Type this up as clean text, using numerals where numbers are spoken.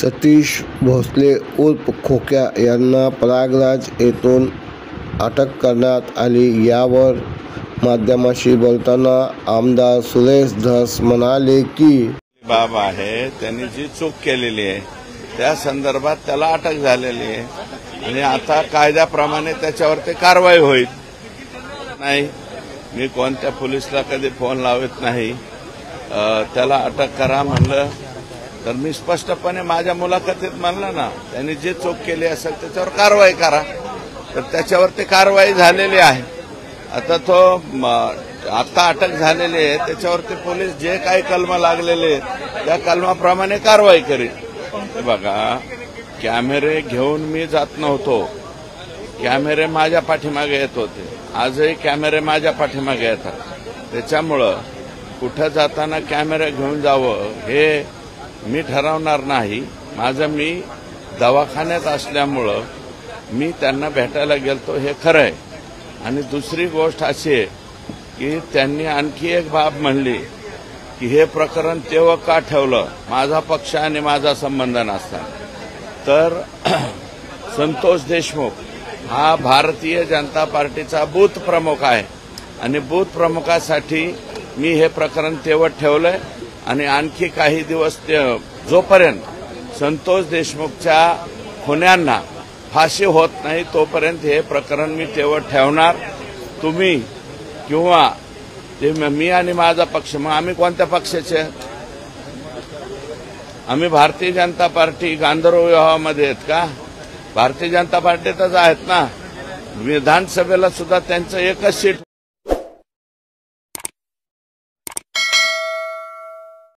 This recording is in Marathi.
सतीश भोसले उर्फ खोक्या यांना प्रयागराज येथून अटक करण्यात आली। यावर माध्यमांशी बोलताना आमदार सुरेश धस म्हणाले की बाब आहे, त्यांनी जी चूक केलेली आहे त्या संदर्भात त्याला अटक झालेली आहे आणि आता कायद्याप्रमाणे त्याच्यावरती कारवाई होईल। नाही, मी कोणत्या पोलिसला कधी फोन लावत नाही। त्याला अटक करा म्हणलं तर मी स्पष्टपणे माझ्या मुलाखतीत म्हणलं ना, त्यांनी जी चूक केली असेल त्याच्यावर कारवाई करा, तर त्याच्यावरती कारवाई झालेली आहे। आता तो आता अटक झालेली आहे, त्याच्यावरती पोलीस जे काही कलम लागलेले त्या कलमाप्रमाणे कारवाई करील। बघा, कॅमेरे घेऊन मी जात नव्हतो, कॅमेरे माझ्या पाठीमागे येत होते, आजही कॅमेरे माझ्या पाठीमागे येतात। त्याच्यामुळं कुठं जाताना कॅमेरे घेऊन जावं हे मी ठरवणार नाही। माझं मी दवाखान्यात असल्यामुळं मी त्यांना भेटायला गेलतो हे खरं आहे। आणि दुसरी गोष्ट अशी आहे की त्यांनी आणखी एक बाब म्हणली की हे प्रकरण तेव्हा का ठेवलं, माझा पक्ष आणि माझा संबंध नसताना। तर संतोष देशमुख हा भारतीय जनता पार्टीचा बूथ प्रमुख आहे आणि बूथ प्रमुखासाठी मी हे प्रकरण तेवढ ठेवलंय आणि आणखी काही दिवस जोपर्यंत संतोष देशमुखच्या खुन्यांना फाशी होत नाही तोपर्यंत हे प्रकरण मी तेवढ ठेवणार। तुम्ही किंवा ते मी आणि माझा पक्ष, मग आम्ही कोणत्या पक्षाचे? आम्ही भारतीय जनता पार्टी गांधर्व विवाहामध्ये आहेत का? भारतीय जनता पार्टीतच आहेत ना। विधानसभेला सुद्धा त्यांचं एकच सीट